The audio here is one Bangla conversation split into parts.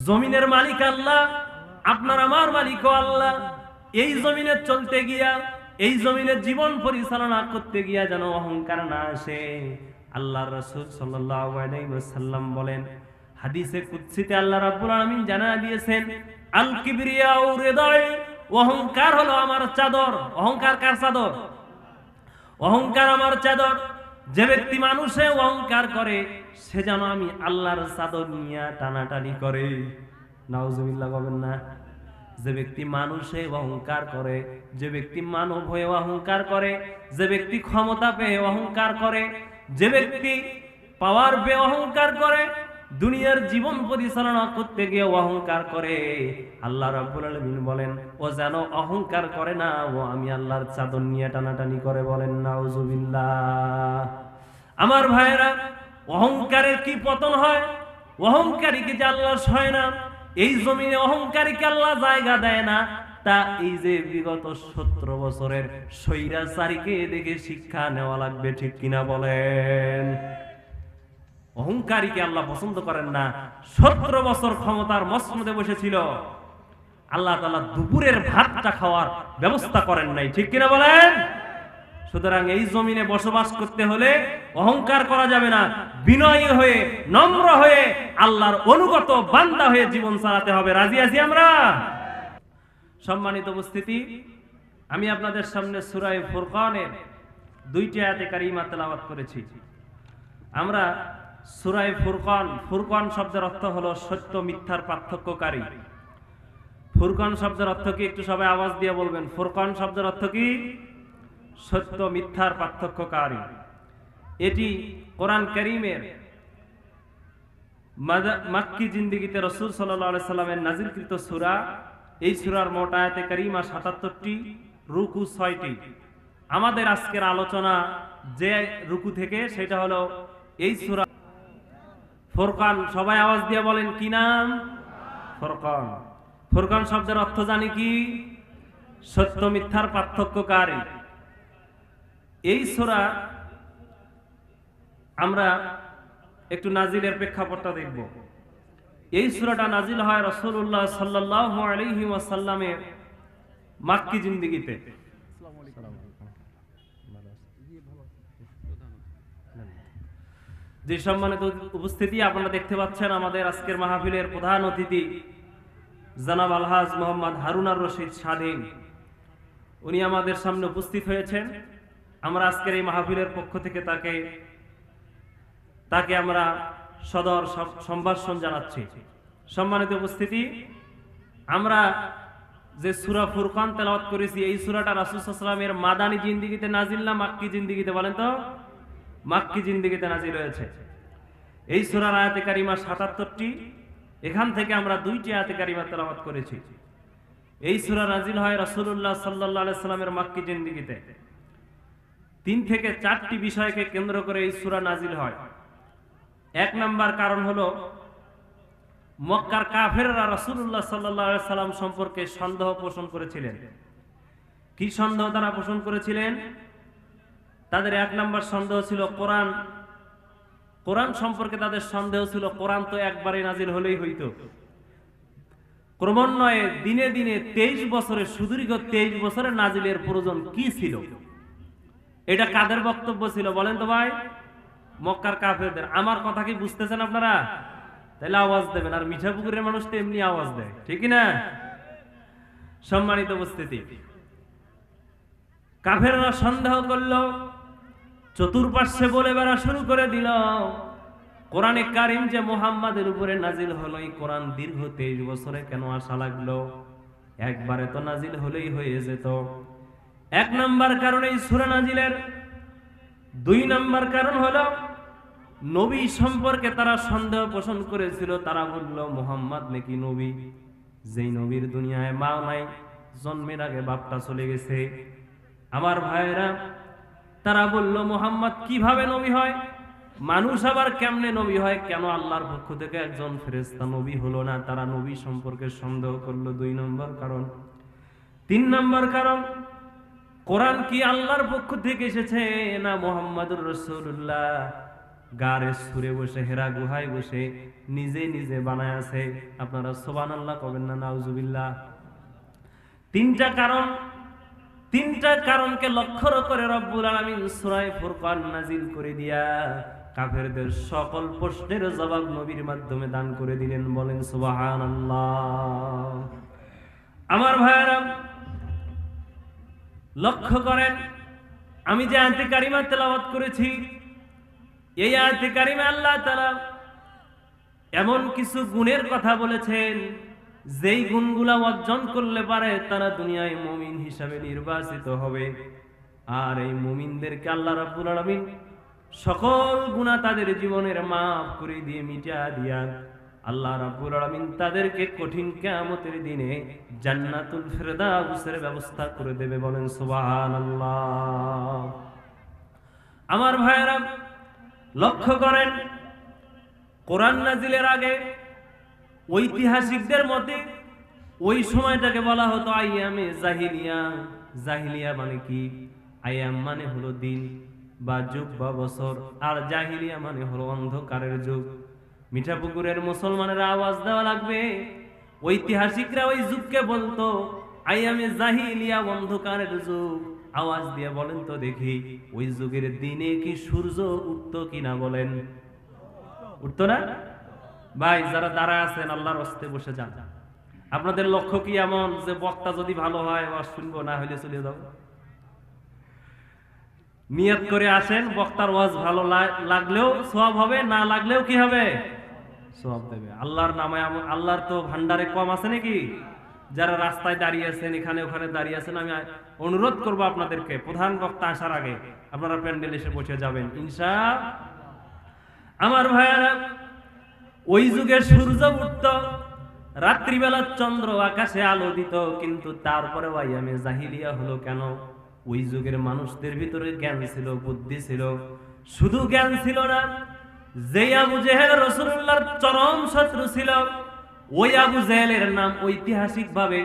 জমিনের মালিক আল্লাহ, আপনার আমার মালিকও আল্লাহ। এই জমিনে চলতে গিয়া, এই জমিনের জীবন পরিচালনা করতে গিয়া যেন অহংকার না আসে। আল্লাহর রাসূল সাল্লাল্লাহু আলাইহি ওয়াসাল্লাম বলেন, হাদিসে কুদসিতে আল্লাহ রাব্বুল আলামিন জানায় দিয়েছেন, আল কিবরিয়াউ রিদাই, অহংকার হলো আমার চাদর। অহংকার কার চাদর? অহংকার আমার চাদর। যে ব্যক্তি মানুষে অহংকার করে সে যেন আমি আল্লাহর চাদর নিয়ে টানাটানি করে। নাউজুবিল্লাহ বলেন না। যে ব্যক্তি মানুষে অহংকার করে, যে ব্যক্তি মানব হয়ে অহংকার করে, যে ব্যক্তি ক্ষমতা পেয়ে অহংকার করে, যে ব্যক্তি পাওয়ার পেয়ে অহংকার করে, দুনিয়ার জীবন পরিচালনা করতে গিয়ে অহংকার করে, আল্লাহ রাব্বুল আলামিন বলেন ও যেন অহংকার করে না, ও আমি আল্লাহর চাদর নিয়ে টানাটানি করে। বলেন নাউজুবিল্লাহ। আমার ভাইয়েরা, অহংকারের কি পতন হয়? অহংকারীকে যে আল্লাহ সয় না, এই জমিনে অহংকারীকে আল্লাহ জায়গা দেয় না, তা এই যে বিগত 17 বছরের স্বৈরাচারীকে দেখে শিক্ষা নেওয়া লাগবে, ঠিক কিনা বলেন? অহংকারীকে আল্লাহ পছন্দ করেন না। 17 বছর ক্ষমতার মসনদে বসেছিল, আল্লাহ তাআলা দুপুরের ভাতটা খাওয়ার ব্যবস্থা করেন নাই, ঠিক কিনা বলেন? সুতরাং এই জমিনে বসবাস করতে হলে অহংকার করা যাবে না, বিনয়ী হয়ে, নম্র হয়ে, আল্লাহর অনুগত বান্দা হয়ে জীবন চালাতে হবে। রাজি আছি আমরা? সম্মানিত উপস্থিতি, আমি আপনাদের সামনে সূরা ফুরকানের 2টি আয়াতে কারিমা তেলাওয়াত করেছি। আমরা সূরা ফুরকান, ফুরকান শব্দের অর্থ হলো সত্য মিথ্যার পার্থক্যকারী। ফুরকান শব্দের অর্থ কি? একটু সবাই আওয়াজ দিয়ে বলবেন। ফুরকান শব্দের অর্থ কি? সত্য মিথ্যার পার্থক্যকারী। এটি কোরআন কারীমের মাক্কি জিন্দেগিতে রাসূল সাল্লাল্লাহু আলাইহি সাল্লামের নাযিলকৃত সূরা। এই সূরার মোট আয়াতে কারিমা 77টি, রুকু 6টি। আমাদের আজকের আলোচনা যে রুকু থেকে, সেটা হলো এই সূরা ফুরকান। সবাই আওয়াজ দিয়ে বলেন, কি নাম? ফুরকান। ফুরকান শব্দের অর্থ জানি কি? সত্য মিথ্যার পার্থক্যকারী। এই সূরা আমরা একটু নাজিলের প্রেক্ষাপটটা দেখব। এই সূরাটা নাজিল হয় রাসূলুল্লাহ সাল্লাল্লাহু আলাইহি ওয়াসাল্লামের মাক্কি জিন্দেগিতে। যে সম্মানিত উপস্থিতি, আপনারা দেখতে পাচ্ছেন আমাদের আজকের মাহফিলের প্রধান অতিথি জনাব আলহাজ মোহাম্মদ হারুন আর রশিদ স্বাধীন। উনি আমাদের সামনে উপস্থিত হয়েছেন। আমরা আজকের এই মাহফিলের পক্ষ থেকে তাকে আমরা সদর সম্ভাষণ জানাচ্ছি। সম্মানিত উপস্থিতি, আমরা যে সূরা ফুরকান তেলাওয়াত করেছি, এই সূরাটা রাসূল সাল্লাল্লাহু আলাইহি ওয়াসাল্লামের মাদানী জিন্দেগিতে নাজিল না মাক্কি জিন্দেগিতে? বলেন তো। মাক্কি জিন্দেগিতে নাজিল হয়েছে। এই সূরার আয়াতে কারিমা 77টি। এখান থেকে আমরা 2টি আয়াতে কারিমা তেলাওয়াত করেছি। এই সূরা নাজিল হয় রাসূলুল্লাহ সাল্লাল্লাহু আলাইহি ওয়াসাল্লামের মাক্কি জিন্দেগিতে। 3 থেকে 4টি বিষয়কে কেন্দ্র করে এই সূরা নাজিল হয়। 1 নাম্বার কারণ হলো মক্কার কাফেররা রাসূলুল্লাহ সাল্লাল্লাহু আলাইহি ওয়াসাল্লাম সম্পর্কে সন্দেহ পোষণ করেছিলেন। কি সন্দেহ তারা পোষণ করেছিলেন? তাদের 1 নাম্বার সন্দেহ ছিল কোরআন সম্পর্কে তাদের সন্দেহ ছিল, কোরআন তো একবারে নাজিল হলেই হইতো। ক্রমান্বয়ে দিনে দিনে 23 বছরের, সুদীর্ঘ 23 বছরের নাজিলের প্রয়োজন কি ছিল? এটা কাদের বক্তব্য ছিল বলেন তো ভাই? মক্কার কাফেরদের। আমার কথা কি বুঝতেছেন আপনারা? তাহলে আওয়াজ দেবেন। আর মিঠাপুকুরের মানুষ তো এমনি আওয়াজ দেয়, ঠিক না? সম্মানিত উপস্থিতি, কাফেররা সন্দেহ করলো, চতুর্পার্শ্বে বলে বেড়া শুরু করে দিল, কোরআনে কারিম যে মুহাম্মাদের উপরে নাজিল হলো, এই কোরআন দীর্ঘ 23 বছরে কেন আসা লাগলো? একবারে তো নাজিল হলেই হয়ে যেত। 1 নাম্বার কারণ এই সূরা নাজিলের। 2 নাম্বার কারণ হলো নবী সম্পর্কে তারা সন্দেহ পোষণ করেছিল। তারা বলল মুহাম্মদ নাকি নবী, যেই নবীর দুনিয়ায় মা নাই, জন্মের আগে বাপটা চলে গেছে। আমার ভাইয়েরা, তারা বলল মুহাম্মদ কিভাবে নবী হয়? মানুষ আবার কেমনে নবী হয়? কেন আল্লাহর পক্ষ থেকে একজন ফেরেশতা নবী হলো না? তারা নবী সম্পর্কে সন্দেহ করলো। 2 নম্বর কারণ। 3 নম্বর কারণ, কোরআন কি আল্লাহর পক্ষ থেকে এসেছে না মুহাম্মাদুর রাসূলুল্লাহ গারে সুরে বসে, হেরা গুহায় বসে নিজে নিজে বানায় আছে। আপনারা সুবহানাল্লাহ কবেন না নাউজুবিল্লাহ। তিনটা কারণকে লক্ষ্য করে রব্বুল আলামিন সূরা ফুরকান নাজিল করে দিয়া কাফেরদের সকল প্রশ্নের জবাব নবীর মাধ্যমে দান করে দিলেন। বলেন সুবহানাল্লাহ। আমার ভাইয়েরা লক্ষ্য করেন, আমি যে আয়াতে কারিমা তেলাওয়াত করেছি, এই আয়াতে কারিমা আল্লাহ তাআলা এমন কিছু গুণের কথা বলেছেন, যেই গুণগুলা অর্জন করলে পারে তারা দুনিয়ায় মুমিন হিসাবে নির্বাচিত হবে। আর এই মুমিনদেরকে আল্লাহ রাব্বুল আলামিন সকল গুনাহ তাদের জীবনের মাফ করে দিয়ে মিটা দিয়া আল্লাহ রাব্বুল আলামিন তাদেরকে কঠিন কিয়ামতের দিনে জান্নাতুল ফিরদাউসের ব্যবস্থা করে দেবে। বলেন সুবহানাল্লাহ। আমার ভাইয়েরা লক্ষ্য করেন, কোরআন নাজিলের আগে ঐতিহাসিকদের মতে ওই সময়টাকে বলা হতো আইয়ামে জাহিলিয়া। জাহিলিয়া মানে কি? আইয়াম মানে হলো দিন বা যুগ বা বছর, আর জাহিলিয়া মানে হলো অন্ধকারের যুগ। মিঠাপুকুরের মুসলমানেরা আওয়াজ দেওয়া লাগবে, ঐতিহাসিকরা ওই যুগকে বলতো আইয়ামে জাহিলিয়া, অন্ধকারের যুগ। আওয়াজ দিয়ে বলেন তো দেখি, ওই যুগের দিনে কি সূর্য উঠতো কিনা? বলেন, উঠতো না? ভাই যারা দাঁড়ায় আছেন আল্লাহর হস্তে বসে যান। আপনাদের লক্ষ্য কি এমন যে বক্তা যদি ভালো হয় ওয়াজ শুনবো, না হইলে চলে যাবো? নিয়ত করে আসেন, বক্তার ওয়াজ ভালো লাগলেও সওয়াব হবে, না লাগলেও কি হবে? সওয়াব দেবে। আল্লাহর নামে, আল্লাহর তো ভান্ডারে কম আছে নাকি? যারা রাস্তায় দাঁড়িয়ে আছেন, এখানে ওখানে দাঁড়িয়ে আছেন, আমি অনুরোধ করবো আপনাদেরকে প্রধান বক্তা আসার আগে আপনারা প্যান্ডেল এসে বসে যাবেন ইনশাআল্লাহ। আমার ভাইয়ারা, ওই যুগে সূর্য উঠত, রাত্রিবেলা চন্দ্র আকাশে আলো দিত, কিন্তু তারপরে আইয়ামে জাহিলিয়া হলো কেন? ওই যুগের মানুষদের ভিতরে জ্ঞান ছিল, বুদ্ধি ছিল। শুধু জ্ঞান ছিল না, যে আবু জেহেল রাসূলুল্লাহর চরম শত্রু ছিল, ওই আবু জেহেলের নাম ঐতিহাসিক ভাবে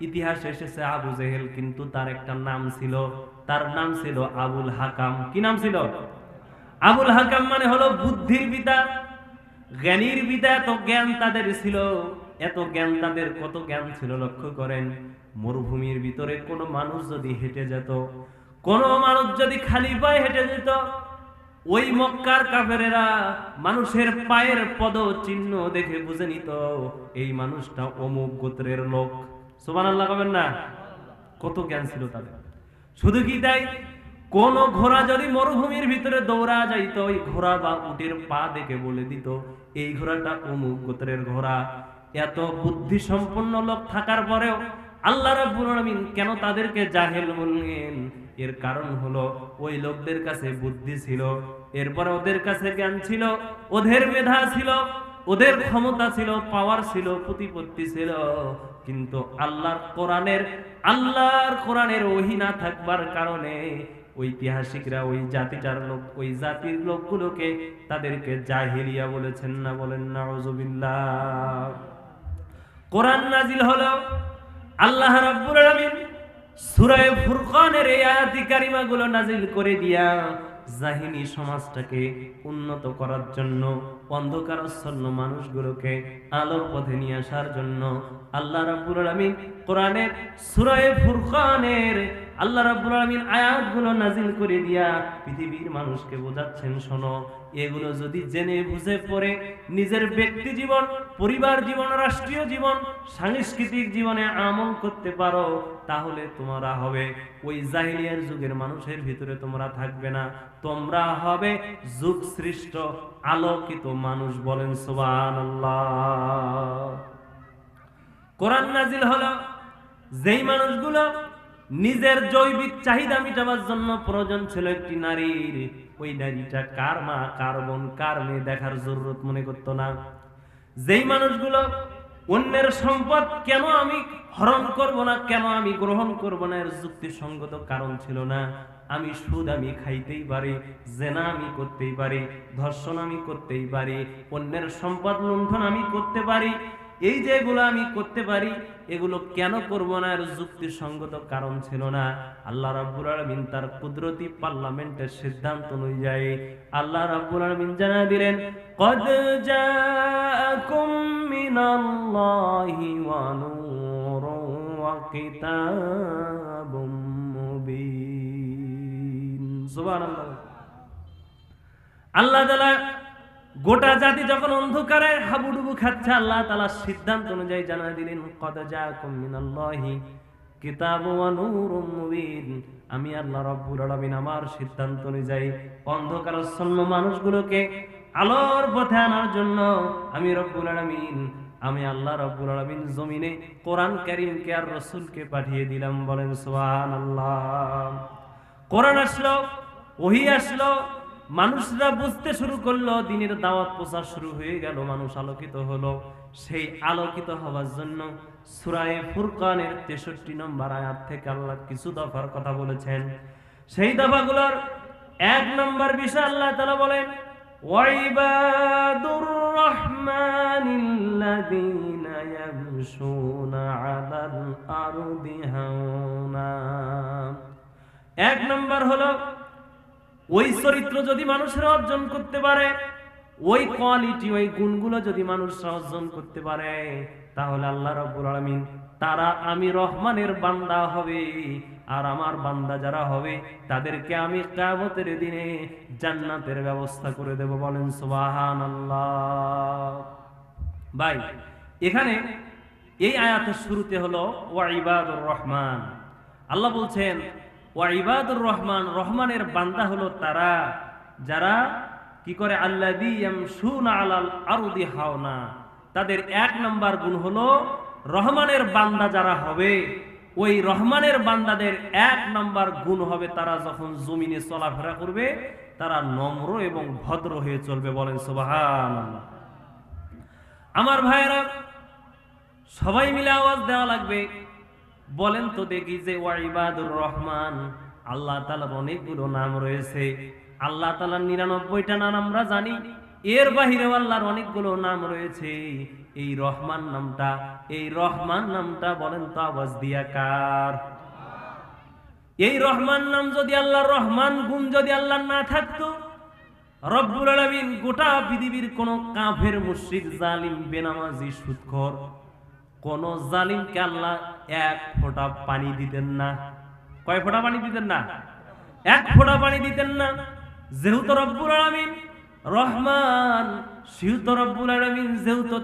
ইতিহাসে এসেছে আবু জেহেল, কিন্তু তার একটা নাম ছিল, তার নাম ছিল আবুল হাকাম। কি নাম ছিল? আবুল হাকাম মানে হলো বুদ্ধির পিতা, জ্ঞানীর পিতা। এত জ্ঞান তাদের ছিল, এত জ্ঞান তাদের, কত জ্ঞান ছিল লক্ষ্য করেন। মরুভূমির ভিতরে কোনো মানুষ যদি হেঁটে যেত, কোনো মানুষ যদি খালি পায়ে হেঁটে যেত, ওই মক্কার কাফেরেরা মানুষের পায়ের পদ চিহ্ন দেখে বুঝে নিত এই মানুষটা অমুক গোত্রের লোক। সুবহানাল্লাহ কবেন না? কত জ্ঞান ছিল তাদের। শুধু কি তাই, কোন ঘোড়া যদি মরুভূমির ভিতরে দৌড়া যাইত, ওই ঘোড়া বা উটের পা দেখে বলে দিত এই ঘোড়াটা অমুক গোত্রের ঘোড়া। এত বুদ্ধি সম্পন্ন লোক থাকার পরেও আল্লাহ রাব্বুল আলামিন কেন তাদেরকে জাহেল বললেন? এর কারণ হলো ওই লোকদের কাছে বুদ্ধি ছিল, এরপরে ওদের কাছে জ্ঞান ছিল, ওদের মেধা ছিল, ওদের ক্ষমতা ছিল, পাওয়ার ছিল, প্রতিপত্তি ছিল, কিন্তু আল্লাহর কোরআনের ওহী না থাকবার কারণে ঐতিহাসিকরা ওই জাতির লোকগুলোকে তাদেরকে জাহিলিয়া বলেছেন। না বলেন নাউজুবিল্লাহ। কোরআন নাজিল হলো, আল্লাহ রাব্বুল আলামিন সূরা ফুরকানের এই আয়াতি কারিমাগুলো নাজিল করে দিয়া জাহিনী সমাজটাকে উন্নত করার জন্য, অন্ধকারাচ্ছন্ন মানুষগুলোকে আলোর পথে নিয়ে আসার জন্য আল্লাহ রাব্বুল আলামিন কোরআনের সূরা ফুরকানের আল্লাহ রাব্বুল আলামিন আয়াতগুলো নাজিল করে দিয়া পৃথিবীর মানুষকে বোঝাচ্ছেন, শোনো, এগুলো যদি জেনে বুঝে পড়ে নিজের ব্যক্তি জীবন, পরিবার জীবন, রাষ্ট্রীয় জীবন, সাংস্কৃতিক জীবনে আমল করতে পারো, তাহলে তোমরা হবে ওই জাহিলিয়ার যুগের মানুষের ভিতরে তোমরা থাকবে না, তোমরা হবে যুগ সৃষ্ট আলোকিত মানুষ। বলেন সুবহানাল্লাহ। কোরআন নাজিল হলো যেই মানুষগুলো নিজের জৈবিক চাহিদা মেটাবার জন্য প্রয়োজন ছিল একটি নারীর, ওই নারীটা কার মা, কার বোন, কার মেয়ে দেখার জরুরত মনে করতো না। যেই মানুষগুলো অন্যের সম্পদ কেন আমি হরণ করব না, কেন আমি গ্রহণ করব না, এর যুক্তিসঙ্গত কারণ ছিল না। আমি সুদ আমি খাইতেই পারি, জেনা আমি করতেই পারি, ধর্ষণ আমি করতেই পারি, অন্যের সম্পদ লুণ্ঠন আমি করতে পারি, এই যে এগুলো আমি করতে পারি, এগুলো কেন করব না, এর যুক্তিসঙ্গত কারণ ছিল না। আল্লাহ রাব্বুল আলামিন তার কুদরতি পার্লামেন্টের সিদ্ধান্ত অনুযায়ী আল্লাহ রাব্বুল আলামিন জানায় দিলেন, কদ জাআকুম মিনাল্লাহি ওয়া নূরুন ওয়া কিতাবুম মুবিন। সুবহানাল্লাহ। আল্লাহ তাআলা গোটা জাতি যখন অন্ধকারে হাবুডুবু খাচ্ছে, আল্লাহ তাআলা সিদ্ধান্ত অনুযায়ী জানায় দিলেন, কদ জাআকুম মিনাল্লাহি কিতাবুন ওয়া নূরুম মুবিন। আমি আল্লাহ রাব্বুল আলামিন আমার সিদ্ধান্ত অনুযায়ী অন্ধকারাচ্ছন্ন মানুষগুলোকে আলোর পথে আনার জন্য আমি রব্বুল আলামিন, আমি আল্লাহ রাব্বুল আলামিন জমিনে কোরআন কারীমকে আর রাসূলকে পাঠিয়ে দিলাম। বলেন সুবহানাল্লাহ। কোরআন আসলো, ওহী আসলো, মানুষরা বুঝতে শুরু করলো, দ্বীনের দাওয়াত প্রচার শুরু হয়ে গেল, মানুষ আলোকিত হলো। সেই আলোকিত হওয়ার জন্য সূরা ফুরকানের 63 নম্বর আয়াত থেকে আল্লাহ কিছু দফার কথা বলেছেন। সেই দফাগুলোর 1 নম্বর বিষয় আল্লাহ তাআলা বলেন, ওয়াইবাদুর রহমানিল্লাযীনা ইয়ামশুনা আলাল আরদি হাওনা। 1 নম্বর হলো ওই চরিত্র যদি মানুষরা অর্জন করতে পারে, ওই কোয়ালিটি, ওই গুণগুলো যদি মানুষরা অর্জন করতে পারে, তাহলে আল্লাহ রাব্বুল আলামিন তারা আমি রহমানের বান্দা হবে। আর আমার বান্দা যারা হবে তাদেরকে আমি কিয়ামতের দিনে জান্নাতের ব্যবস্থা করে দেব। বলেন সুবহানাল্লাহ। ভাই, এখানে এই আয়াতের শুরুতে হলো ওয়া ইবাদুর রহমান। আল্লাহ বলছেন ওয়া ইবাদুর রহমান, রহমানের বান্দা হলো তারা যারা কি করে, আল্লাযী ইয়ামশুনা আলাল আরদি হাওনা। তাদের 1 নম্বর গুণ হলো রহমানের বান্দা যারা হবে, ওই রহমানের বান্দাদের 1 নম্বর গুণ হবে তারা যখন জমিনে চলাফেরা করবে তারা নম্র এবং ভদ্র হয়ে চলবে। বলেন সুবহানাল্লাহ। আমার ভাইয়েরা, সবাই মিলে আওয়াজ দেওয়া লাগবে। বলেন তো দেখি যে ওয়া ইবাদুর রহমান, আল্লাহ তাআলার অনেকগুলো নাম রয়েছে। আল্লাহ তাআলার 99টা নাম আমরা জানি, এর বাহিরেও আল্লাহর অনেকগুলো নাম রয়েছে। এই রহমান নামটা বলেন তো আওয়াজ দিয়া কার? এই রহমান নাম যদি আল্লাহর রহমান গুণ যদি আল্লাহর না থাকতো, রব্বুল আলামিন গোটা পৃথিবীর কোন কাফের, মুশরিক, জালিম, বেনামাজি, সুদখোর কোন জালিমকে আল্লাহ 1 ফোঁটা পানি দিতেন না। কয় ফোঁটা পানি দিতেন না? 1 ফোঁটা পানি দিতেন না। যেহেতু রব্বুল আলামিন রহমান, সেহেতু রব্বুল আলামিন যেহেতু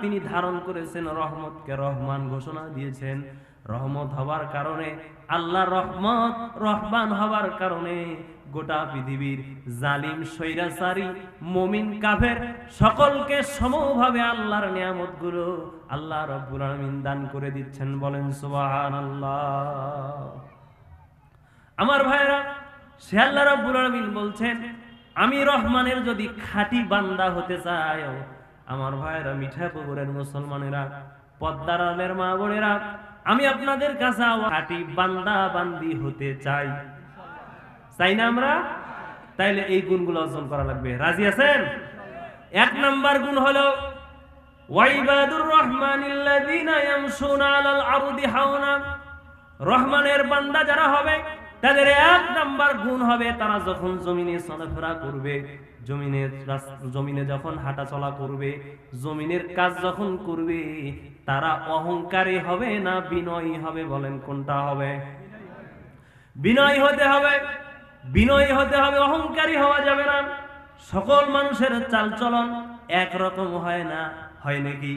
তিনি ধারণ করেছেন রহমতকে, রহমান ঘোষণা দিয়েছেন। রহমত হবার কারণে, আল্লাহ রহমান হবার কারণে গোটা পৃথিবীর জালিম, স্বৈরাচারী, মুমিন, কাফের সকলকে সমভাবে আল্লাহর নিয়ামতগুলো আল্লাহ রাব্বুল আলামিন দান করে দিচ্ছেন। বলেন সুবহানাল্লাহ। আমার ভাইরা, সে আল্লাহ রাব্বুল আলামিন বলছেন, আমি রহমানের যদি খাঁটি বান্দা হতে চাই, আমার ভাইরা, মিঠাপুকুরের মুসলমানেরা, পদ্মার আলের মা বোনেরা, আমি আপনাদের কাছে খাঁটি বান্দা বান্দি হতে চাই। চাই না আমরা? তাইলে এই গুণগুলো অর্জন করা লাগবে। রাজি আছেন? 1 নম্বর গুণ হলো ওয়া ইবাদুর রহমানিল্লাযীনা ইয়ামশুনা আলাল আরদি হাওনা। রহমানের বান্দা যারা হবে তাদের 1 নম্বর গুণ হবে, তারা যখন জমিনে চলাফেরা করবে, জমিনে যখন হাঁটা চলা করবে, জমিনের কাজ যখন করবে, তারা অহংকারী হবে না বিনয়ী হবে? বলেন কোনটা হবে? বিনয়ী হতে হবে। বিনয়ী হতে হবে, অহংকারী হওয়া যাবে না। সকল মানুষের চালচলন একরকম হয় না, হয় নাকি?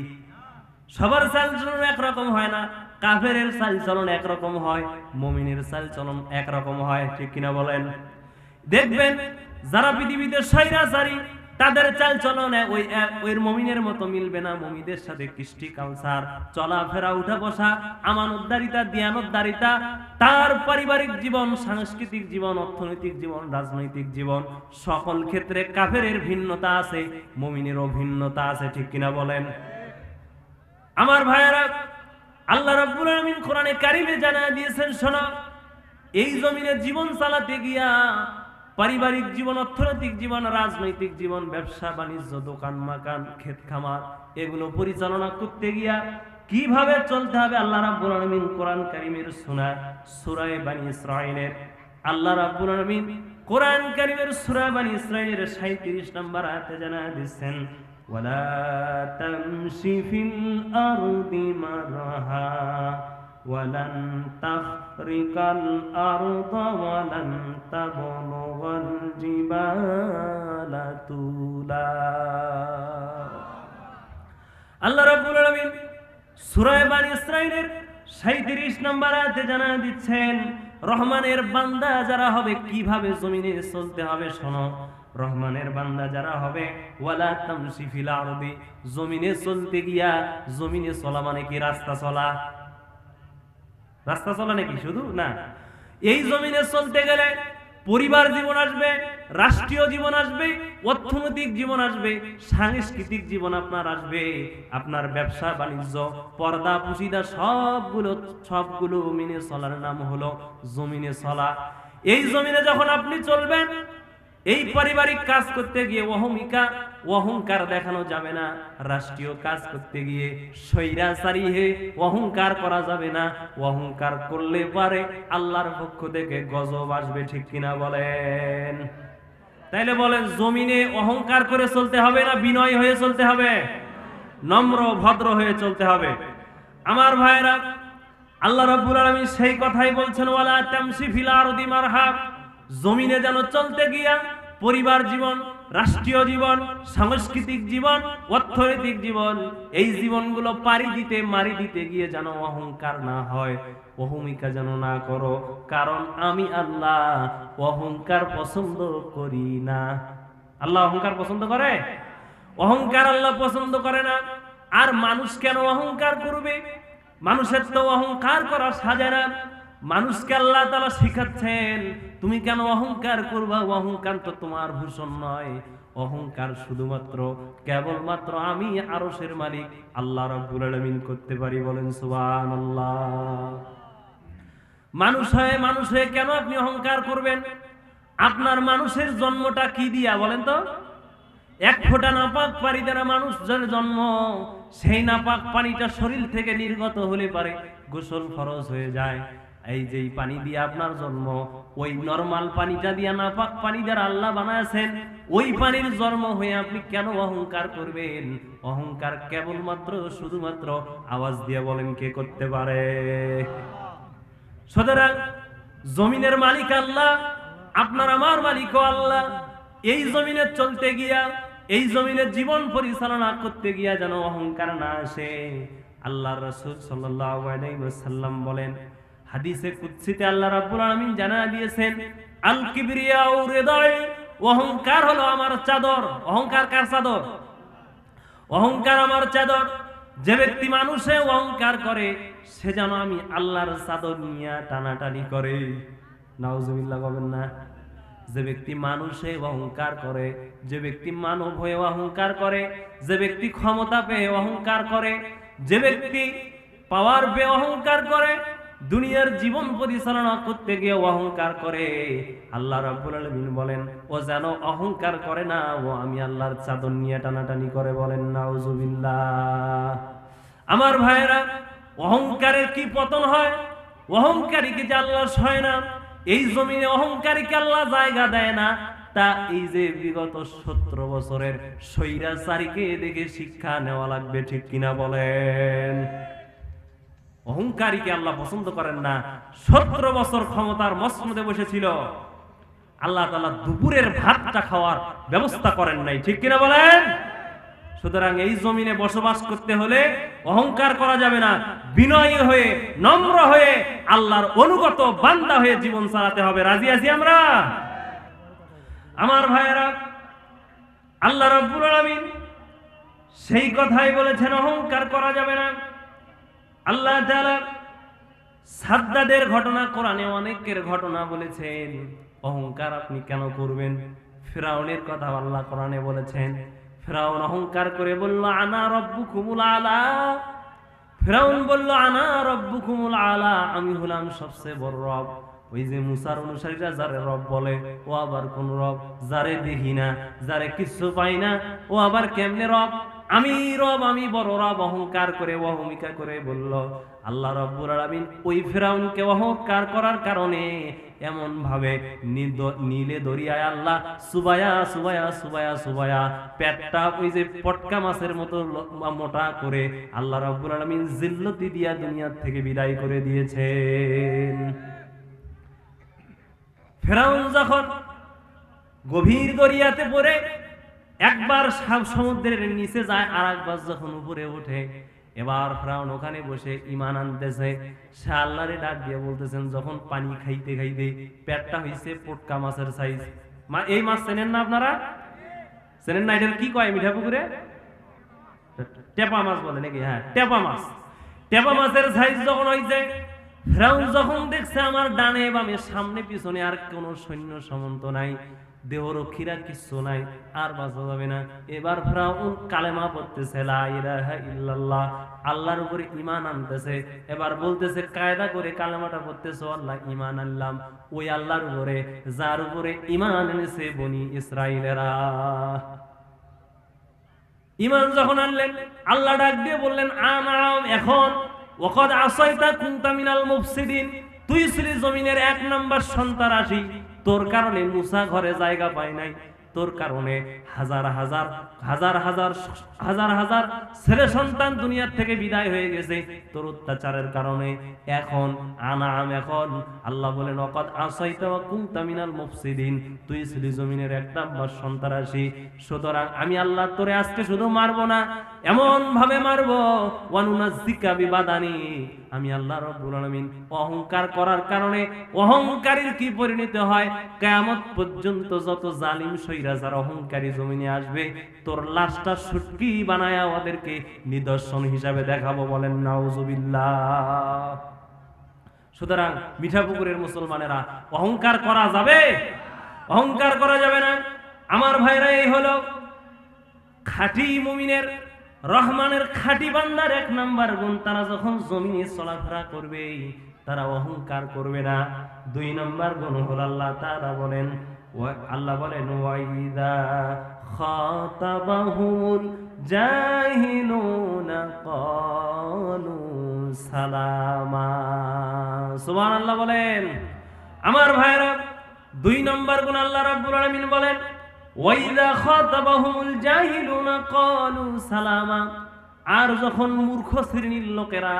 সবার চালচলন একরকম হয় না। কাফেরের চালচলন একরকম হয়, মুমিনের চালচলন একরকম হয়, ঠিক কিনা বলেন? দেখবেন যারা পৃথিবীতে স্বৈরাচারী, তাদের চালচলন ওই মুমিনের মতো মিলবে না। মুমিনদের সাথে কৃষ্টি, কালচার, চলাফেরা, উঠা বসা, আমানতদারিতা, দিয়ানতদারিতা, তার পারিবারিক জীবন, সাংস্কৃতিক জীবন, অর্থনৈতিক জীবন, রাজনৈতিক জীবন, সকল ক্ষেত্রে কাফেরের ভিন্নতা আছে, মুমিনেরও ভিন্নতা আছে, ঠিক কিনা বলেন? আমার ভাইয়েরা, আল্লাহ রাব্বুল আলামিন কোরআনে কারিমে জানায় দিয়েছেন, শোনো, এই জমিনে জীবন চালাতে গিয়া পারিবারিক জীবন, অর্থনৈতিক জীবন, রাজনৈতিক জীবন, ব্যবসা বাণিজ্য, দোকান মাকান, ক্ষেত খামার, এগুলো পরিচালনা করতে গিয়া কিভাবে চলতে হবে আল্লাহ রাব্বুল আলামিন কোরআন কারীমের সূরা বানী ইসরাঈলের আল্লাহ রাব্বুল আলামিন কোরআন কারীমের সূরা বানী ইসরাঈলের 37 নম্বর আয়াতে জানায় দিচ্ছেন, ওয়ালা তামশি ফিল আরদি মারহা ওয়ালান তাখরিকাল আরদা ওয়ালান তাবলুগাল জিবালা তুলা। আল্লাহ রাব্বুল আলামিন সূরা বানী ইসরাঈলের 37 নম্বর আয়াতে জানায় দিচ্ছেন, রহমানের বান্দা যারা হবে কিভাবে জমিনে চলতে হবে শোনো। রহমানের বান্দা যারা হবে, ওয়ালা তামশি ফিল আরদি, জমিনে চলতে গিয়া, জমিনে চলা মানে কি রাস্তা চলা? রাস্তা চলা নাকি শুধু না, এই জমিনে চলতে গেলে পরিবার জীবন আসবে, রাষ্ট্রীয় জীবন আসবে, অর্থনৈতিক জীবন আসবে, সাংস্কৃতিক জীবন আপনার আসবে, আপনার ব্যবসা বাণিজ্য, পর্দা পুশিদা সবগুলো মেনে চলার নাম হলো জমিনে চলা। এই জমিনে যখন আপনি চলবেন, এই পারিবারিক কাজ করতে গিয়ে অহংকার দেখানো যাবে না, রাষ্ট্রীয় কাজ করতে গিয়ে স্বৈরাচারী হয়ে অহংকার করা যাবে না। অহংকার করলে পারে আল্লাহর পক্ষ থেকে গজব আসবে, ঠিক কিনা বলেন? তাইলে বলেন, জমিনে অহংকার করে চলতে হবে না বিনয় হয়ে চলতে হবে? নম্র ভদ্র হয়ে চলতে হবে। আমার ভাইরা, আল্লাহ রাব্বুল আলামিন সেই কথাই বলছেন, ওয়ালা তামশি ফিল আরদি মারহা, জমিনে যেন চলতে গিয়া পরিবার জীবন, রাষ্ট্রীয় জীবন, সাংস্কৃতিক জীবন, অর্থনৈতিক জীবন, এই জীবনগুলো মারি দিতে গিয়ে যেন অহংকার না হয়, অহমিকা যেন না করো, কারণ আমি আল্লাহ অহংকার পছন্দ করি না। আল্লাহ অহংকার পছন্দ করে? অহংকার আল্লাহ পছন্দ করে না। আর মানুষ কেন অহংকার করবে? মানুষের তো অহংকার করা সাজে না। মানুষকে আল্লাহ তাআলা শিখাচ্ছেন, তুমি কেন অহংকার করবা? অহংকার তো তোমার ভূষণ নয়। অহংকার শুধুমাত্র কেবলমাত্র আমি আরশের মালিক আল্লাহ রাব্বুল আলামিন করতে পারি। বলেন সুবহানাল্লাহ। মানুষ হয়ে কেন আপনি অহংকার করবেন? আপনার মানুষের জন্মটা কি দিয়া বলেন তো? এক ফোঁটা নাপাক পানি দ্বারা মানুষের জন্ম, সেই নাপাক পানিটা শরীর থেকে নির্গত হলে পারে গোসল ফরজ হয়ে যায়। এই যে পানি দিয়ে আপনার জন্ম, ওই নরমাল পানিটা দিয়া নাপাক পানি দ্বারা আল্লাহ বানায়ছেন, ওই পানির জন্ম হয়ে আপনি কেন অহংকার করবেন? অহংকার কেবলমাত্র শুধুমাত্র আওয়াজ দিয়ে বলেন কে করতে পারে? সুতরাং জমিনের মালিক আল্লাহ, আপনার আমার মালিকও আল্লাহ। এই জমিনে চলতে গিয়া, এই জমিনের জীবন পরিচালনা করতে গিয়া যেন অহংকার না আসে। আল্লাহর রাসূল সাল্লাল্লাহু আলাইহি ওয়াসাল্লাম বলেন, হাদিসে কুদসিতে আল্লাহ রাব্বুল আলামিন জানায়া দিয়েছেন, আল কিবরিয়াউ রিদাই, অহংকার হলো আমার চাদর। অহংকার কার চাদর? অহংকার আমার চাদর। যে ব্যক্তি মানুষে অহংকার করে, সে যেন আমি আল্লাহর চাদর নিয়ে টানাটানি করে। নাউজুবিল্লাহ বলেন না? যে ব্যক্তি মানুষে অহংকার করে, যে ব্যক্তি মানব হয়ে অহংকার করে, যে ব্যক্তি ক্ষমতা পেয়ে অহংকার করে, যে ব্যক্তি পাওয়ার পেয়ে অহংকার করে, দুনিয়ার জীবন পরিচালনা করতে গিয়ে অহংকার করে, আল্লাহ রাব্বুল আলামিন বলেন ও যেন অহংকার করে না, ও আমি আল্লাহর চাদর নিয়ে টানাটানি করে। বলেন নাউজুবিল্লাহ। আমার ভাইয়েরা, অহংকারের কি পতন হয়? অহংকারীকে যে আল্লাহ সয় না, এই জমিনে অহংকারীকে আল্লাহ জায়গা দেয় না, তা এই যে বিগত 17 বছরের স্বৈরাচারীকে দেখে শিক্ষা নেওয়া লাগবে, ঠিক কিনা বলেন? অহংকারীকে আল্লাহ পছন্দ করেন না। 17 বছর ক্ষমতার মসনদে বসেছিল, আল্লাহ তাআলা দুপুরের ভাতটা খাওয়ার ব্যবস্থা করেন নাই, ঠিক কিনা বলেন? সুতরাং এই জমিনে বসবাস করতে হলে অহংকার করা যাবে না, বিনয়ী হয়ে, নম্র হয়ে, আল্লাহর অনুগত বান্দা হয়ে জীবন চালাতে হবে। রাজি আছি আমরা? আমার ভাইয়েরা, আল্লাহ রাব্বুল আলামিন সেই কথাই বলেছেন, অহংকার করা যাবে না। আল্লাহ তাআলা সাদ্দাদের ঘটনা, কোরআনে অনেকের ঘটনা বলেছেন। অহংকার আপনি কেন করবেন? ফিরাউনের কথা আল্লাহ কোরআনে বলেছেন। ফিরাউন অহংকার করে বলল, আনা রাব্বুকুমুল আলা। ফিরাউন বলল, আনা রাব্বুকুমুল আলা, আমি হলাম সবচেয়ে বড় রব। ওই যে মুসার অনুসারীরা যারে রব বলে ও আবার কোন রব? যারে দেখি না, যারে কিছু পাই না, ও আবার কেমনে রব? আমি রব, আমি বড় রব, অহংকার করে অহমিকা করে বলল। আল্লাহ রাব্বুল আলামিন ওই ফিরাউনকে অহংকার করার কারণে এমন ভাবে নীলে দরিয়ায় আল্লাহ সুবায়া সুবায়া সুবায়া সুবায়া পেটটা ওই যে পটকা মাছের মতো মোটা করে আল্লাহ রাব্বুল আলামিন জিল্লতি দিয়া দুনিয়া থেকে বিদায় করে দিয়েছেন। ফিরাউন যখন গভীর দরিয়াতে পড়ে একবার সমুদ্রের নিচে যায়, আর একবার যখন উপরে ওঠে, এবার ফিরাউন ওখানে বসে ঈমান আনতেছে। সে আল্লাহরে ডাক দিয়ে বলতেছেন, যখন পানি খাইতে খাইতে পেটটা হইছে পটকা মাছের সাইজ। এই মাছ চেনেন না আপনারা? চেনেন না? এটার কি কয় মিঠা পুকুরে? টেপা মাছ বলে নাকি? হ্যাঁ, টেপা মাছ। টেপা মাছের সাইজ যখন হইছে, ফিরাউন যখন দেখছে আমার ডানে বামে সামনে পিছনে আর কোন সৈন্য সামন্ত নাই, দেহরক্ষীরা কিচ্ছু নাই, আর বাঁচা যাবে না। এবার ফিরাউন কালেমা পড়তেছে, লা ইলাহা ইল্লাল্লাহ, আল্লাহর উপরে ঈমান আনতেছে। এবার বলতেছে, কায়দা করে কালেমাটা পড়তেছে, আল্লাহ ঈমান আনলাম ওই আল্লাহর উপরে যার উপরে ঈমান এনেছে বনি ইসরাইলেরা। ঈমান যখন আনলেন, আল্লাহ ডাক দিয়ে বললেন, আনাম, এখন ওয়াকাদ আসাইতা কুনতা মিনাল মুফসিদিন, তুই ছিলি জমিনের 1 নাম্বার সন্ত্রাসী। তোর কারণে মুসা ঘরে জায়গা পায় নাই, তোর কারণে হাজার হাজার হাজার হাজার হাজার হাজার ছেলে সন্তান দুনিয়ার থেকে বিদায় হয়ে গেছে তোর অত্যাচারের কারণে। এখন আনাম, এখন আল্লাহ বলেন, ওয়াকাদ আসাইতা ওয়া কুনতা মিনাল মুফসিদিন, তুই ছিলি জমিনের 1 নাম্বার সন্ত্রাসী। সুতরাং আমি আল্লাহ তোরে আজকে শুধু মারবো না, এমন ভাবে মারবো, ওয়ানুনাজ্জিকা বিবাদানি, আমি আল্লাহ রাব্বুল আলামিন অহংকার করার কারণে অহংকারীর কি পরিণতি হয়, কিয়ামত পর্যন্ত যত জালিম সৈরাজার অহংকারী জমিনে আসবে, তোর লাশটা শুটকি বানায়া ওদেরকে নিদর্শন হিসাবে দেখাবো। বলেন নাউজুবিল্লাহ। সুতরাং মিঠাপুকুরের মুসলমানেরা, অহংকার করা যাবে? অহংকার করা যাবে না। আমার ভাইরা, এই হলো খাঁটি মুমিনের, রহমানের খাঁটি বান্দার 1 নাম্বার গুণ। তারা যখন জমিনে চলাফেরা করবে, তারা অহংকার করবে না। 2 নাম্বার গুণ হলো আল্লাহ তাআলা বলেন, আল্লাহ বলেন, ওয়াইদা খাতাবাহুল জাহিলুনা ক্বালু সালামা। সুবহানাল্লাহ বলেন। আমার ভাইরা, 2 নাম্বার গুণ আল্লাহ রাব্বুল আলামিন বলেন, ওয়াইদা খাতাবাহুমুল জাহিলুনা ক্বালু সালামা। আর যখন মূর্খ শ্রেণীর লোকেরা,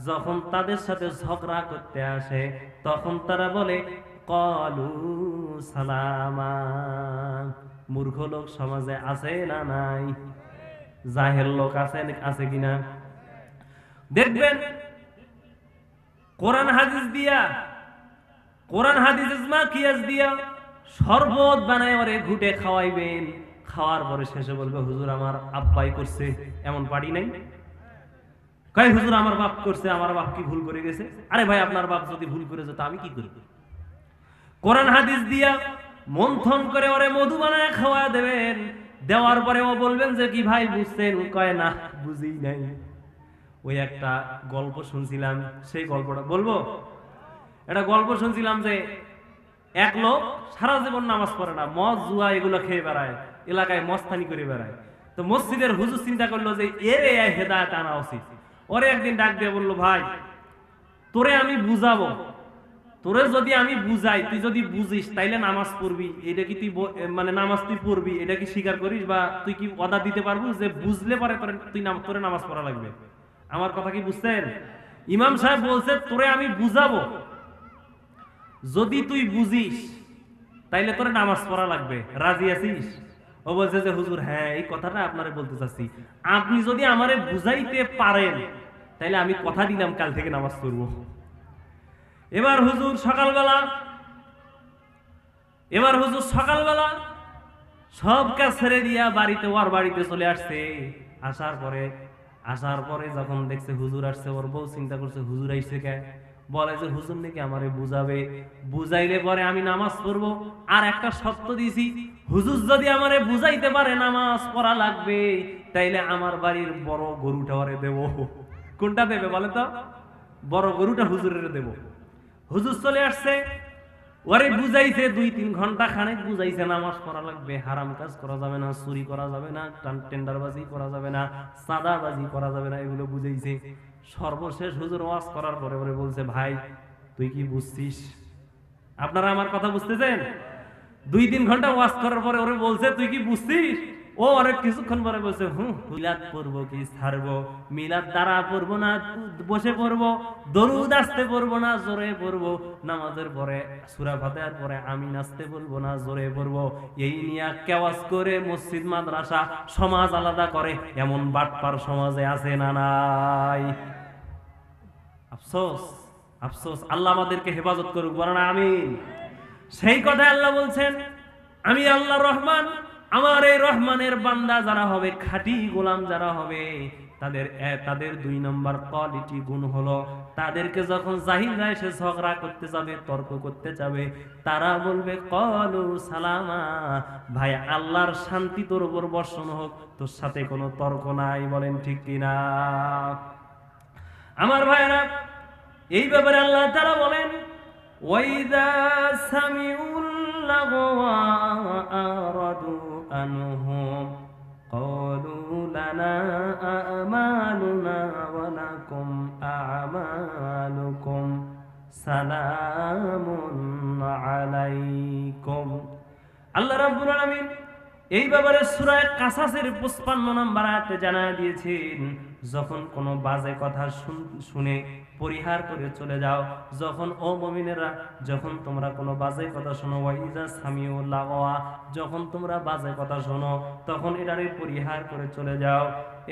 যখন তাদের সাথে ঝগড়া করতে আসে, তখন তারা বলে ক্বালু সালামা। মূর্খ লোক সমাজে আছে না নাই? জাহেল লোক আছে কিনা? দেখবেন কোরআন হাদিস দিয়া, কোরআন হাদিস ইজমা কিয়াস দিয়া শরবত বানায় ওরে ঘুটে খাওয়াইবেন। খাওয়ার পরে শেষে বলবে, হুজুর আমার আব্বাই করছে, এমন পারি নাই। কয়, হুজুর আমার বাপ করছে, আমার বাপ কি ভুল করে গেছে? আরে ভাই, আপনার বাপ যদি ভুল করে যেত আমি কি করি? কোরআন হাদিস দিয়া মন্থন করে ওরে মধু বানায় খাওয়া দেবেন। দেওয়ার পরে ও বলবেন যে, কি ভাই বুঝছেন? কয় না, বুঝি নাই। ওই একটা গল্প শুনছিলাম, সেই গল্পটা বলবো। একটা গল্প শুনছিলাম যে এক লোক সারা জীবন নামাজ পড়ে না, মদ জুয়া এগুলো খেয়ে বেড়ায়, এলাকায় মস্তানি করে বেড়ায়। তো মসজিদের হুজুর চিন্তা করলো যে এর হেদায়েত আনা উচিত। ওরে একদিন ডাক দিয়ে বললো, ভাই তোরে আমি বুঝাবো, তোরে যদি আমি বুঝাই, তুই যদি বুঝিস তাইলে নামাজ পড়বি। এটা কি তুই মানে নামাজ তুই পড়বি, এটা কি স্বীকার করিস? বা তুই কি ওয়াদা দিতে পারবি যে বুঝলে পরে তোরে নামাজ পড়া লাগবে? আমার কথা কি বুঝছেন? ইমাম সাহেব বলছে, তোরে আমি বুঝাবো, যদি তুই বুঝিস তাইলে তোরে নামাজ পড়া লাগবে, রাজি আছিস? ও বলছে যে, হুজুর হ্যাঁ, এই কথাটা আপনারে বলতে চাচ্ছি, আপনি যদি আমারে বুঝাইতে পারেন তাইলে আমি কথা দিলাম কাল থেকে নামাজ পড়বো। এবার হুজুর সকালবেলা সব কাজ ছেড়ে দিয়া ওর বাড়িতে চলে আসছে। আসার পরে যখন দেখছে হুজুর আসছে, ওর বউ চিন্তা করছে, হুজুর আইছে কে? বলে যে, হুজুর নাকি আমারে বুঝাবে, বুঝাইলে পরে আমি নামাজ পড়বো। আর একটা শর্ত দিছি, হুজুর যদি আমারে বুঝাইতে পারে নামাজ পড়া লাগবে, তাইলে আমার বাড়ির বড় গরুটা ওরে দেব। কোনটা দেবে বলে তো? বড় গরুটা হুজুরের দেব। হুজুর চলে আসছে, ওরে বুঝাইছে 2-3 ঘন্টা খানেক বুঝাইছে নামাজ পড়া লাগবে, হারাম কাজ করা যাবে না, চুরি করা যাবে না, টেন্ডারবাজি করা যাবে না, চাঁদাবাজি করা যাবে না, এগুলো বুঝাইছে। সর্বশেষ হুজুর ওয়াজ করার পরে ওরে বলছে, ভাই তুই কি বুঝছিস? আপনারা আমার কথা বুঝতেছেন? 2-3 ঘন্টা ওয়াজ করার পরে ওরে বলছে, তুই কি বুঝছিস? ও অনেক কিছুক্ষণ পরে বলছে, মিলাদ পড়বো কি ছাড়বো, মিলাদ দ্বারা পড়বো না বসে পড়বো, দরুদ আসতে পড়বো না জোরে পড়বো, নামাজের পরে সূরা ফাতিহার পরে আমিন আসতে বলবো না জোরে পড়বো, এই নিয়ে কেওয়াজ করে মসজিদ মাদ্রাসা সমাজ আলাদা করে, এমন বাটপার সমাজে আছে না নাই? আফসোস, আফসোস। আল্লাহ আমাদেরকে হেফাজত করুক, বলেন আমিন। সেই কথায় আল্লাহ বলছেন, আমি আল্লাহ রহমান, আমার এই রহমানের বান্দা যারা হবে, খাঁটি গোলাম যারা হবে, তাদের 2 নম্বর কোয়ালিটি গুণ হলো, তাদেরকে যখন জাহিলরা এসে ঝগড়া করতে যাবে, তর্ক করতে যাবে, তারা বলবে ক্বালু সালামা, ভাই আল্লাহর শান্তি তোর উপর বর্ষণ হোক, তোর সাথে কোনো তর্ক নাই। বলেন ঠিক কিনা? আমার ভাইরা, এই ব্যাপারে আল্লাহ তাআলা বলেন, ওয়াইদা সামিউল লাগওয়া আরাদু আনহু ক্বালু লানা আমালুনা ওয়া লাকুম আমালুকুম সালামুন আলাইকুম। আল্লাহ রাব্বুল আলামিন এই ব্যাপারে সূরা কাসাসের 55 নম্বর আয়াতে জানায় দিয়েছেন, যখন কোনো বাজে কথা শুনে পরিহার করে চলে যাও, যখন ও মুমিনেরা, যখন তোমরা কোনো বাজে কথা শোনো, ওয়াইজা সামিউল লাগওয়া, যখন তোমরা বাজে কথা শোনো, তখন এটারে পরিহার করে চলে যাও।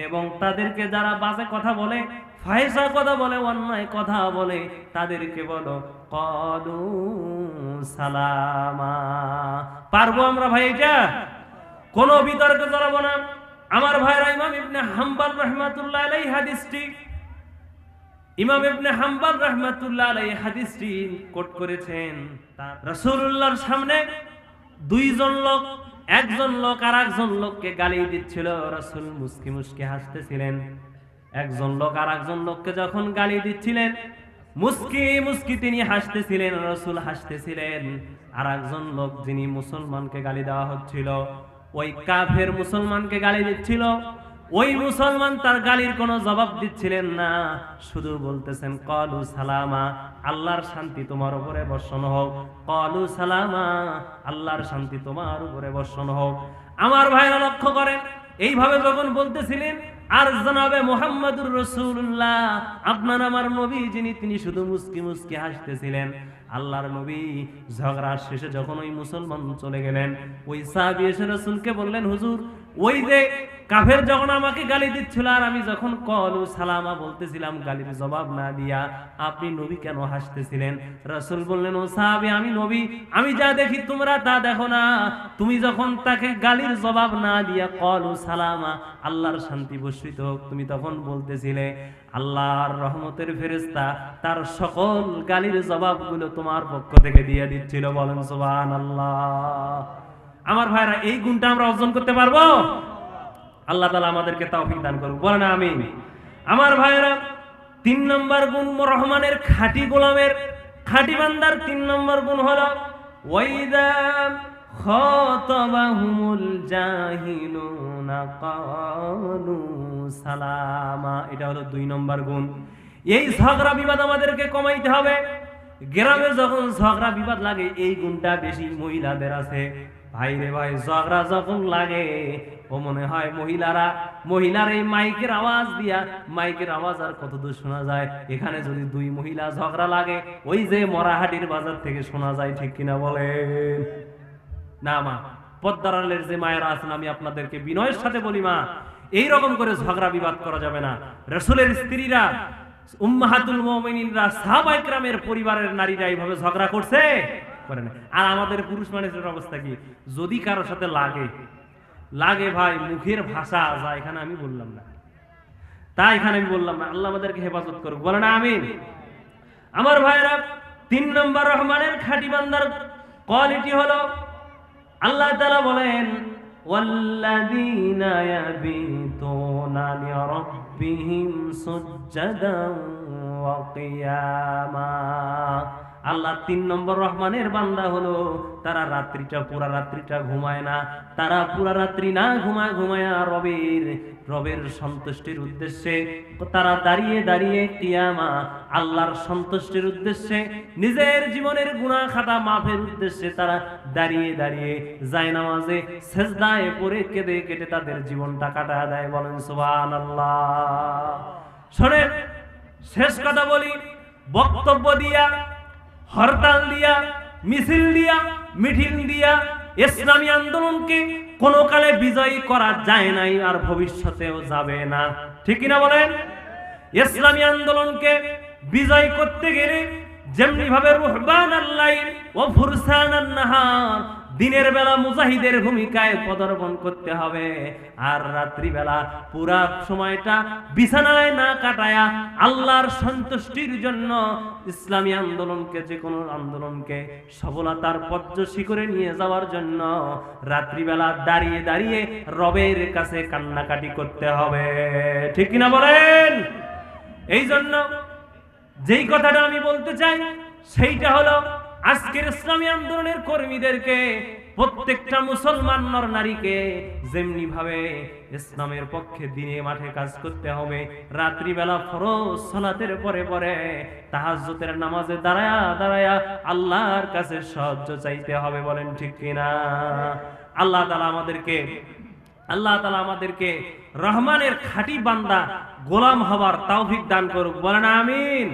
এবং তাদেরকে যারা বাজে কথা বলে, ফাহিশা কথা বলে, অন্যায় কথা বলে, তাদেরকে বলো ক্বালু সালামা। পারবো আমরা ভাই এটা? কোনো বিতর্কে জড়াবো না। আমার ভাইরা, ইমাম ইবনে হাম্বল রাহমাতুল্লাহ আলাইহি হাদিসটি, ইমাম ইবনে হাম্বল রাহমাতুল্লাহ আলাইহি হাদিসটি কোট করেছেন। রাসূলুল্লাহর সামনে 2 জন লোক, একজন লোক আর একজন লোককে গালি দিচ্ছিল, রাসূল মুস্কি মুস্কি হাসতেছিলেন। একজন লোক আর একজন লোককে যখন গালি দিচ্ছিলেন, মুস্কি মুস্কি তিনি হাসতেছিলেন, রাসূল হাসতেছিলেন। আর একজন লোক, যিনি মুসলমানকে গালি দেওয়া হচ্ছিল, ওই কাফের মুসলমানকে গালি দিচ্ছিল, ওই মুসলমান তার গালির কোনো জবাব দিচ্ছিলেন না, শুধু বলতেছেন ক্বালু সালামা, আল্লাহর শান্তি তোমার উপরে বর্ষণ হোক, ক্বালু সালামা, আল্লাহর শান্তি তোমার উপরে বর্ষণ হোক। আমার ভাইরা লক্ষ্য করেন, এইভাবে যখন বলতেছিলেন, আর জনাবে মুহাম্মদুর রাসূলুল্লাহ, আপনার আমার নবী যিনি, তিনি শুধু মুস্কি মুস্কি হাসতেছিলেন। আল্লাহর নবী ঝগড়া শেষে যখন ওই মুসলমান চলে গেলেন, ওই সাহাবী এসে রাসূলকে বললেন, হুজুর, ওই যে কাফের যখন আমাকে গালি দিচ্ছিল, আর আমি যখন ক্বালু সালামা বলতেছিলাম, গালির জবাব না দিয়া আপনি নবী কেন হাসতেছিলেন? রাসূল বললেন, ও সাহাবী, আমি নবী, আমি যা দেখি তোমরা তা দেখো না। তুমি যখন তাকে গালির জবাব না দিয়া ক্বালু সালামা, আল্লাহর শান্তি বর্ষিত হোক, তুমি তখন বলতেছিলে, আল্লাহর রহমতের ফেরেশতা তার সকল গালির জবাবগুলো তোমার পক্ষ থেকে দিয়ে দিচ্ছিল। বলেন সুবহানাল্লাহ। আমার ভাইরা, এই গুণটা আমরা অর্জন করতে পারবো? আল্লাহ তাআলা আমাদেরকে তৌফিক দান করুক, বলেন আমিন। আমার ভাইরা, 3 নম্বর গুণ রহমানের খাঁটি গোলামের, খাঁটি বান্দার 3 নম্বর গুণ হলো ওয়াইদা খাতাবাহুমুল জাহিলুনা ক্বালু সালামা। এটা হলো 2 নম্বর গুণ। এই ঝগড়া বিবাদ আমাদেরকে কমাইতে হবে। গ্রামে যখন ঝগড়া বিবাদ লাগে, এই গুণটা বেশি মহিলাদের আছে। ভাই রে ভাই, ঝগড়া যখন লাগে, ও মনে হয় মহিলার এই মাইকের আওয়াজ দিয়া, মাইকের আওয়াজ আর কতদূর শোনা যায়। এখানে যদি 2 মহিলা ঝগড়া লাগে, ওই যে মরাহাটির বাজার থেকে শোনা যায়, ঠিক কিনা বলেন? না মা, পর্দার আড়ালের যে মায়েরা আছেন, আমি আপনাদেরকে বিনয়ের সাথে বলি, মা, এইরকম করে ঝগড়া বিবাদ করা যাবে না। রাসূলের স্ত্রীরা, উম্মাহাতুল মুমিনিনরা, সাহাবায়ে কেরামের পরিবারের নারীরা এইভাবে ঝগড়া করছে, করে না। আর আমাদের পুরুষ মানুষের অবস্থা কি? যদি কারোর সাথে লাগে ভাই, মুখের ভাষা যা, এখানে আমি বললাম না, তাই এখানে আমি বললাম না। আল্লাহ আমাদেরকে হেফাজত করুক, বলেন আমিন। আমার ভাইরা, 3 নম্বর রহমানের খাঁটি বান্দার কোয়ালিটি হলো, আল্লাহ তাআলা বলেন, ওয়াল্লাযীনা ইয়াবিতুনা লিরাব্বিহিম সুজদান ওয়া কিয়ামা। আল্লাহ 3 নম্বর রহমানের বান্দা হলো তারা পুরা রাত্রিটা ঘুমায় না, তারা পুরা রাত্রি না ঘুমায়া রবের সন্তুষ্টির উদ্দেশ্যে তারা দাঁড়িয়ে দাঁড়িয়ে কিয়ামা আল্লাহর সন্তুষ্টির উদ্দেশ্যে নিজের জীবনের গুনাহ খাতা মাফের উদ্দেশ্যে তারা দাঁড়িয়ে দাঁড়িয়ে জায়নামাজে সেজদায় পড়ে কেঁদে কেটে তাদের জীবনটা কাটা দেয়। বলেন সুবহানাল্লাহ। শোনেন, শেষ কথা বলি, বক্তব্য দিয়া, হরতাল দিয়া, মিছিল দিয়া, মিটিং দিয়া ইসলামী আন্দোলনকে কোনো কালে বিজয়ী করা যায় নাই, আর ভবিষ্যতেও যাবে না। ঠিক কিনা বলেন? ইসলামী আন্দোলনকে বিজয় করতে গেলে যেমনি ভাবে রুহবানাল লাইল ওয়া ফুরসানান নাহার, দিনের বেলা মুজাহিদের ভূমিকায় পদার্পণ করতে হবে, আর রাত্রি বেলা পুরা সময়টা বিছানায় না কাটায়া আল্লাহর সন্তুষ্টির জন্য ইসলামী আন্দোলনকে, যে কোনো আন্দোলনকে সফলতার পথ শিখরে নিয়ে যাওয়ার জন্য রাত্রিবেলা দাঁড়িয়ে দাঁড়িয়ে রবের কাছে কান্নাকাটি করতে হবে। ঠিক কিনা বলেন? এই জন্য যেই কথাটা আমি বলতে চাই সেইটা হলো, আজকের ইসলামী আন্দোলনের কর্মীদেরকে, প্রত্যেকটা মুসলমান নর নারীকে যেমনি ভাবে ইসলামের পক্ষে দিনে মাঠে কাজ করতে হবে, রাত্রিবেলা ফরজ সালাতের পরে পরে তাহাজ্জুদের নামাজে দাঁড়ায়া দাঁড়ায়া আল্লাহর কাছে সাহায্য চাইতে হবে। বলেন ঠিক কিনা? আল্লাহ তাআলা আমাদেরকে রহমানের খাঁটি বান্দা গোলাম হবার তৌফিক দান করুক। বলেন আমিন।